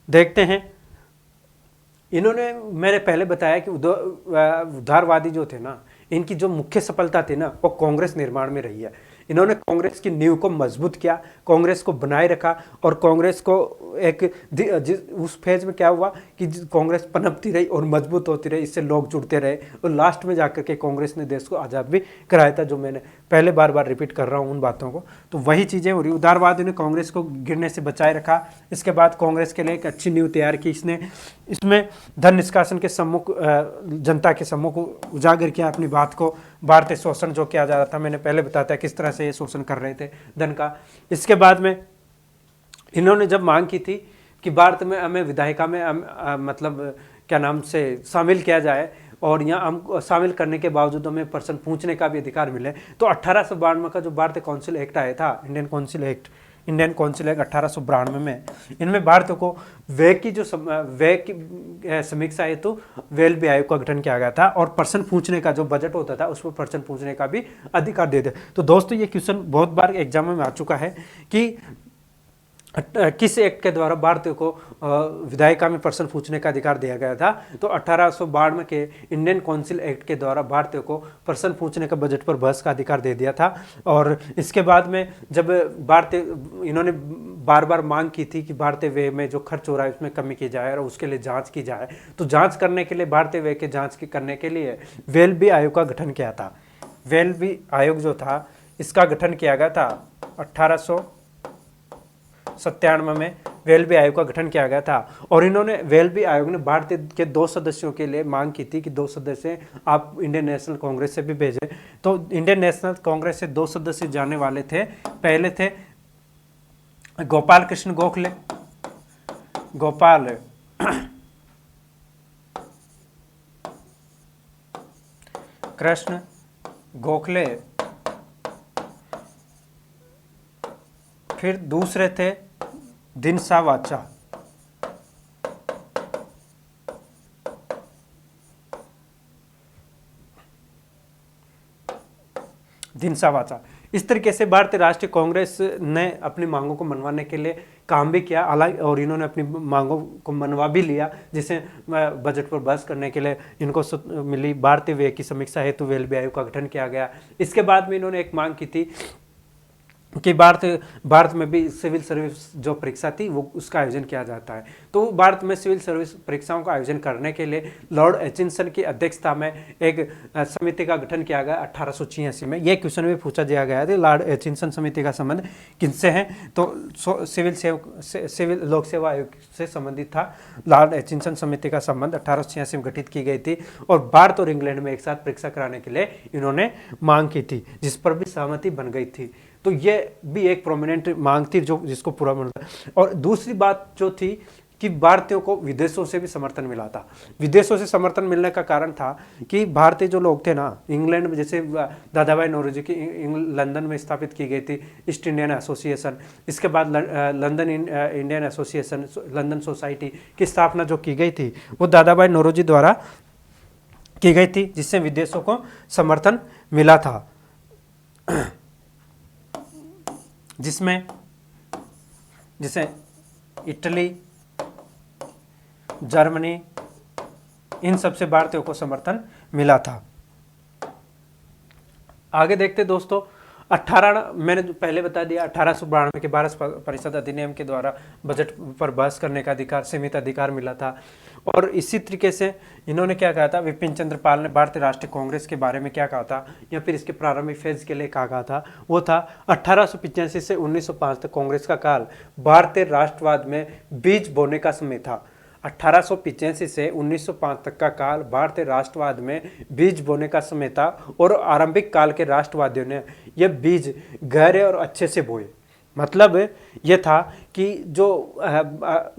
देखते हैं। इन्होंने, मैंने पहले बताया कि उदारवादी जो थे ना, इनकी जो मुख्य सफलता थी ना, वो कांग्रेस निर्माण में रही है। इन्होंने कांग्रेस की नींव को मजबूत किया, कांग्रेस को बनाए रखा, और कांग्रेस को एक उस फेज में क्या हुआ कि कांग्रेस पनपती रही और मजबूत होती रही, इससे लोग जुड़ते रहे, और लास्ट में जाकर के कांग्रेस ने देश को आज़ाद भी कराया था। जो मैंने पहले बार बार रिपीट कर रहा हूँ उन बातों को, तो वही चीज़ें हो रही। उदारवादियों ने कांग्रेस को गिरने से बचाए रखा। इसके बाद कांग्रेस के लिए एक अच्छी नींव तैयार की इसमें धन निष्कासन के सम्मुख, जनता के सम्मुख उजागर किया अपनी बात को। भारतीय शोषण जो किया जा रहा था, मैंने पहले बताया था किस तरह से ये शोषण कर रहे थे धन का। इसके बाद में इन्होंने जब मांग की थी कि भारत में हमें विधायिका में मतलब क्या नाम से शामिल किया जाए, और यहाँ हम शामिल करने के बावजूद हमें प्रश्न पूछने का भी अधिकार मिले, तो 1892 का जो भारतीय काउंसिल एक्ट आया था, इंडियन काउंसिल एक्ट 1892 में, इनमें भारत को व्यय की समीक्षा हेतु वेल्बी आयोग का गठन किया गया था, और प्रश्न पूछने का जो बजट होता था उस पर प्रश्न पूछने का भी अधिकार दे दिया। तो दोस्तों ये क्वेश्चन बहुत बार एग्जाम में आ चुका है कि किस एक्ट के द्वारा भारतीयों को विधायिका में प्रश्न पूछने का अधिकार दिया गया था। तो 1892 के इंडियन काउंसिल एक्ट के द्वारा भारतीयों को प्रश्न पूछने का बजट पर बहस का अधिकार दे दिया था। और इसके बाद में जब इन्होंने बार बार मांग की थी कि भारतीय व्यय में जो खर्च हो रहा है उसमें कमी की जाए और उसके लिए जांच की जाए, तो जांच करने के लिए, भारतीय व्यय के जांच करने के लिए वेल्बी आयोग का गठन किया था। वेल्बी आयोग जो था इसका गठन किया गया था 1897 में वेल्बी आयोग का गठन किया गया था। और इन्होंने, वेल्बी आयोग ने भारतीय के 2 सदस्यों के लिए मांग की थी कि 2 सदस्य आप इंडियन नेशनल कांग्रेस से भी भेजें। तो इंडियन नेशनल कांग्रेस से 2 सदस्य जाने वाले थे। पहले थे गोपाल कृष्ण गोखले, गोपाल कृष्ण गोखले, फिर दूसरे थे दिनसा वाचा, दिनसा वाचा। इस तरीके से भारतीय राष्ट्रीय कांग्रेस ने अपनी मांगों को मनवाने के लिए काम भी किया अलग, और इन्होंने अपनी मांगों को मनवा भी लिया, जिसे बजट पर बहस करने के लिए इनको मिली भारतीय व्यय की समीक्षा हेतु वेल्बी आयोग का गठन किया गया। इसके बाद में इन्होंने एक मांग की थी कि भारत में भी सिविल सर्विस जो परीक्षा थी वो उसका आयोजन किया जाता है। तो भारत में सिविल सर्विस परीक्षाओं का आयोजन करने के लिए लॉर्ड एचिंसन की अध्यक्षता में एक समिति का गठन किया गया 1886 में। यह क्वेश्चन भी पूछा दिया गया था, लॉर्ड एचिंसन समिति का संबंध किनसे है, तो सिविल लोक सेवा आयोग से संबंधित था। लॉर्ड एचिंसन समिति का संबंध 1886 में गठित की गई थी, और भारत और इंग्लैंड में एक साथ परीक्षा कराने के लिए इन्होंने मांग की थी, जिस पर भी सहमति बन गई थी। तो ये भी एक प्रोमिनेंट मांग थी जो जिसको पूरा मिलता है। और दूसरी बात जो थी कि भारतीयों को विदेशों से भी समर्थन मिला था। विदेशों से समर्थन मिलने का कारण था कि भारतीय जो लोग थे ना, इंग्लैंड में, जैसे दादाभाई नौरोजी की लंदन में स्थापित की गई थी ईस्ट इंडियन एसोसिएशन, इसके बाद London Indian association, London society की स्थापना जो की गई थी वो दादाभाई नौरोजी द्वारा की गई थी, जिससे विदेशों को समर्थन मिला था, जिसमें जिसे इटली, जर्मनी, इन सबसे भारतीयों को समर्थन मिला था। आगे देखते दोस्तों, 18 मैंने पहले बता दिया 1892 के भारत परिषद अधिनियम के द्वारा बजट पर बहस करने का अधिकार, सीमित अधिकार मिला था। और इसी तरीके से इन्होंने क्या कहा था, विपिन चंद्र पाल ने भारतीय राष्ट्रीय कांग्रेस के बारे में क्या कहा था, या फिर इसके प्रारंभिक फेज के लिए कहा था, वो था 1885 से 1905 तक कांग्रेस का काल भारतीय राष्ट्रवाद में बीज बोने का समय था। 1885 से 1905 तक का काल भारतीय राष्ट्रवाद में बीज बोने का समय था, और आरंभिक काल के राष्ट्रवादियों ने यह बीज गहरे और अच्छे से बोए। मतलब ये था कि जो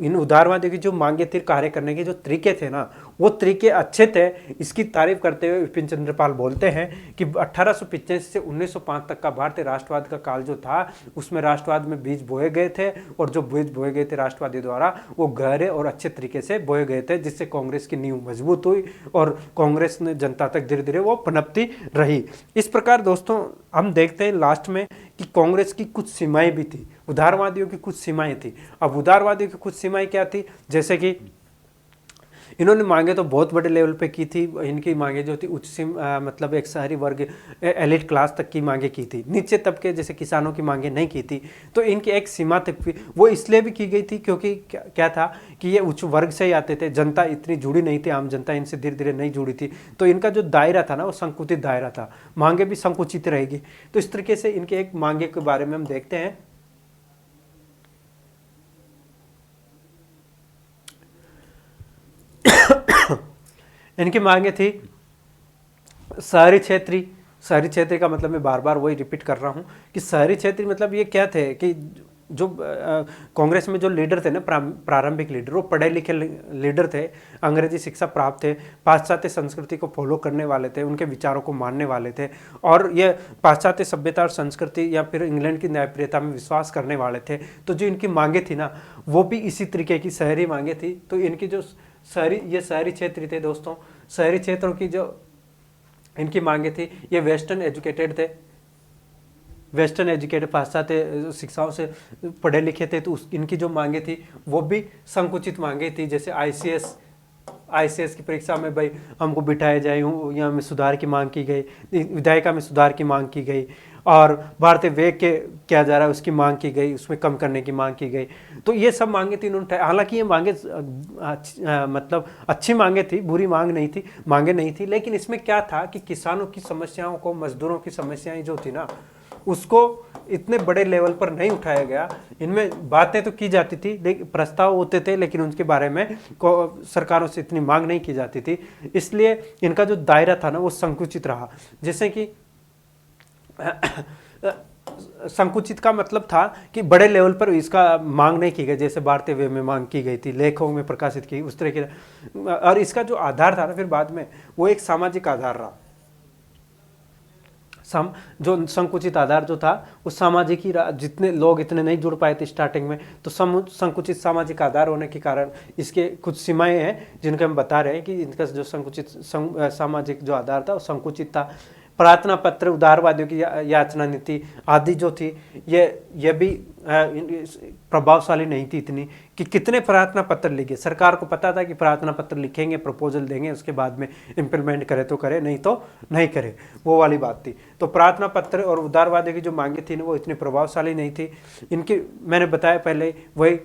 इन उदारवादियों की जो मांगे थी, कार्य करने के जो तरीके थे ना, वो तरीके अच्छे थे। इसकी तारीफ करते हुए विपिन चंद्र पाल बोलते हैं कि 1885 से 1905 तक का भारतीय राष्ट्रवाद का काल जो था, उसमें राष्ट्रवाद में बीज बोए गए थे, और जो बीज बोए गए थे राष्ट्रवादी द्वारा, वो गहरे और अच्छे तरीके से बोए गए थे, जिससे कांग्रेस की नींव मजबूत हुई और कांग्रेस ने जनता तक धीरे धीरे वो पनपती रही। इस प्रकार दोस्तों हम देखते हैं लास्ट में कि कांग्रेस की कुछ सीमाएं भी थी, उदारवादियों की कुछ सीमाएं थी। अब उदारवादियों की कुछ सीमाएं क्या थी, जैसे कि इन्होंने मांगे तो बहुत बड़े लेवल पे की थी। इनकी मांगे जो थी उच्च मतलब एक शहरी वर्ग, एलिट क्लास तक की मांगे की थी, नीचे तबके जैसे किसानों की मांगे नहीं की थी। तो इनकी एक सीमा तक वो इसलिए भी की गई थी क्योंकि क्या था कि ये उच्च वर्ग से ही आते थे, जनता इतनी जुड़ी नहीं थी, आम जनता इनसे धीरे धीरे नहीं जुड़ी थी, तो इनका जो दायरा था ना वो संकुचित दायरा था, मांगे भी संकुचित रहेगी। तो इस तरीके से इनके एक मांगे के बारे में हम देखते हैं। इनकी मांगे थी शहरी क्षेत्रीय का मतलब मैं बार बार वही रिपीट कर रहा हूँ कि शहरी क्षेत्रीय मतलब ये क्या थे कि जो कांग्रेस में जो लीडर थे ना, प्रारंभिक लीडर, वो पढ़े लिखे लीडर थे, अंग्रेजी शिक्षा प्राप्त थे, पाश्चात्य संस्कृति को फॉलो करने वाले थे, उनके विचारों को मानने वाले थे, और ये पाश्चात्य सभ्यता और संस्कृति या फिर इंग्लैंड की न्यायप्रियता में विश्वास करने वाले थे। तो जो इनकी मांगे थी ना, वो भी इसी तरीके की शहरी मांगे थी। तो इनकी जो शहरी क्षेत्र थे दोस्तों, शहरी क्षेत्रों की जो इनकी मांगे थी, ये वेस्टर्न एजुकेटेड पाश्चात्य शिक्षाओं से पढ़े लिखे थे। तो इनकी जो मांगे थी वो भी संकुचित मांगे थी, जैसे आईसीएस की परीक्षा में भाई हमको बिठाया जाए, यहाँ में सुधार की मांग की गई, विधायिका में सुधार की मांग की गई, और भारतीय व्यय के क्या जा रहा है उसकी मांग की गई, उसमें कम करने की मांग की गई। तो ये सब मांगे थी इन्होंने। हालांकि ये मांगे मतलब अच्छी मांगे थी, बुरी मांगे नहीं थी, लेकिन इसमें क्या था कि किसानों की समस्याओं को, मजदूरों की समस्याएं जो थी ना, उसको इतने बड़े लेवल पर नहीं उठाया गया। इनमें बातें तो की जाती थी, लेकिन प्रस्ताव होते थे, लेकिन उनके बारे में सरकारों से इतनी मांग नहीं की जाती थी। इसलिए इनका जो दायरा था ना वो संकुचित रहा। जैसे कि संकुचित का मतलब था कि बड़े लेवल पर इसका मांग नहीं की गई, जैसे भारतीय व्यय में मांग की गई थी, लेखों में प्रकाशित की, उस तरह की। और इसका जो आधार था ना फिर बाद में, वो एक सामाजिक आधार रहा। जो संकुचित आधार जो था वो सामाजिक ही रहा। जितने लोग इतने नहीं जुड़ पाए थे स्टार्टिंग में, तो संकुचित सामाजिक आधार होने के कारण इसके कुछ सीमाएं हैं जिनके हम बता रहे हैं कि इनका जो संकुचित सामाजिक जो आधार था वो संकुचित था। प्रार्थना पत्र, उदारवादियों की याचना नीति आदि जो थी, ये भी प्रभावशाली नहीं थी इतनी कि कितने प्रार्थना पत्र लिखे। सरकार को पता था कि प्रार्थना पत्र लिखेंगे, प्रपोजल देंगे, उसके बाद में इम्प्लीमेंट करे तो करे, नहीं तो नहीं करे, वो वाली बात थी। तो प्रार्थना पत्र और उदारवादियों की जो मांगे थी ना वो इतनी प्रभावशाली नहीं थी। इनकी मैंने बताया पहले वही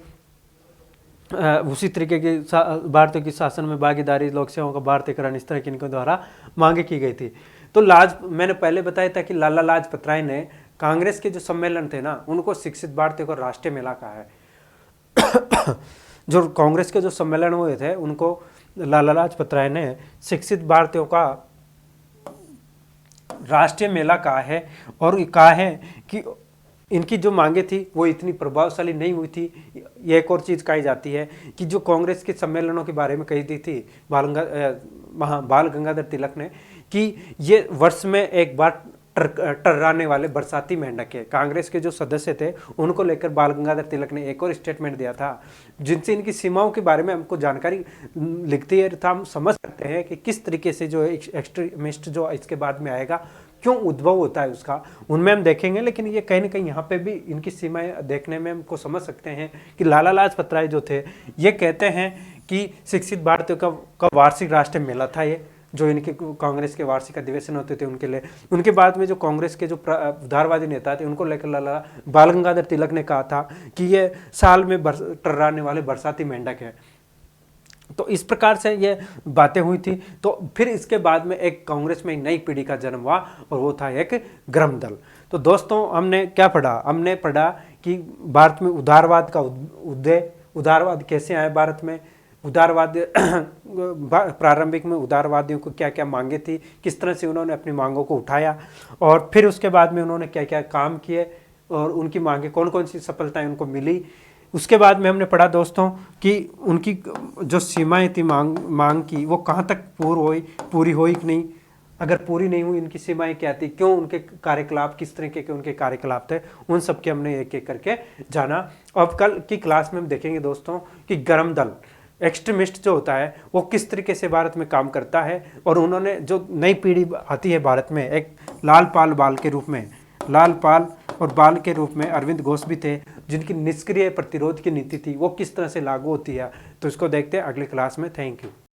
उसी तरीके की भारतीय की शासन में भागीदारी, लोक सेवाओं का भारतीयकरण, इस तरह की इनके द्वारा मांगे की गई थी। तो मैंने पहले बताया था कि लाला लाजपत राय ने कांग्रेस के जो सम्मेलन थे ना उनको शिक्षित भारतीयों को राष्ट्रीय मेला कहा है। जो कांग्रेस के जो सम्मेलन हुए थे उनको लाला लाजपत राय ने शिक्षित भारतीयों का राष्ट्रीय मेला कहा है। और कहा है कि इनकी जो मांगे थी वो इतनी प्रभावशाली नहीं हुई थी। ये एक और चीज़ कही जाती है कि जो कांग्रेस के सम्मेलनों के बारे में कही दी थी बाल गंगाधर तिलक ने, कि ये वर्ष में एक बार टर्राने वाले बरसाती मेंढक है। कांग्रेस के जो सदस्य थे उनको लेकर बाल गंगाधर तिलक ने एक और स्टेटमेंट दिया था, जिनसे इनकी सीमाओं के बारे में हमको जानकारी लिखती है, तो हम समझ सकते हैं कि किस तरीके से जो एक्सट्रीमिस्ट जो इसके बाद में आएगा क्यों उद्भव होता है उसका, उनमें हम देखेंगे। लेकिन ये कहीं ना कहीं यहाँ पे भी इनकी सीमाएं देखने में हमको समझ सकते हैं कि लाला लाजपत राय जो थे ये कहते हैं कि शिक्षित भारतीयों का वार्षिक राष्ट्रीय मेला था ये, जो इनके कांग्रेस के वार्षिक अधिवेशन होते थे उनके लिए। उनके बाद में जो कांग्रेस के जो उदारवादी नेता थे उनको लेकर लाला बाल गंगाधर तिलक ने कहा था कि ये साल में टर्राने वाले बरसाती मेंढक है। तो इस प्रकार से ये बातें हुई थी। तो फिर इसके बाद में एक कांग्रेस में एक नई पीढ़ी का जन्म हुआ और वो था एक ग्रम दल। तो दोस्तों हमने क्या पढ़ा, हमने पढ़ा कि भारत में उदारवाद का उदय, उदारवाद कैसे आए भारत में, उदारवाद प्रारंभिक में उदारवादियों को क्या क्या मांगे थी, किस तरह से उन्होंने अपनी मांगों को उठाया, और फिर उसके बाद में उन्होंने क्या क्या काम किए और उनकी मांगे कौन कौन सी सफलताएं उनको मिली। उसके बाद में हमने पढ़ा दोस्तों कि उनकी जो सीमाएं थी मांग की वो कहाँ तक पूरी हुई कि नहीं, अगर पूरी नहीं हुई इनकी सीमाएं क्या थी, क्यों उनके कार्यकलाप, किस तरीके के उनके कार्यकलाप थे, उन सब के हमने एक एक करके जाना। अब कल की क्लास में हम देखेंगे दोस्तों कि गर्म दल एक्सट्रीमिस्ट जो होता है वो किस तरीके से भारत में काम करता है, और उन्होंने जो नई पीढ़ी आती है भारत में, एक लाल पाल बाल के रूप में, लाल पाल और बाल के रूप में अरविंद घोष भी थे, जिनकी निष्क्रिय प्रतिरोध की नीति थी वो किस तरह से लागू होती है। तो इसको देखते हैं अगली क्लास में। Thank you.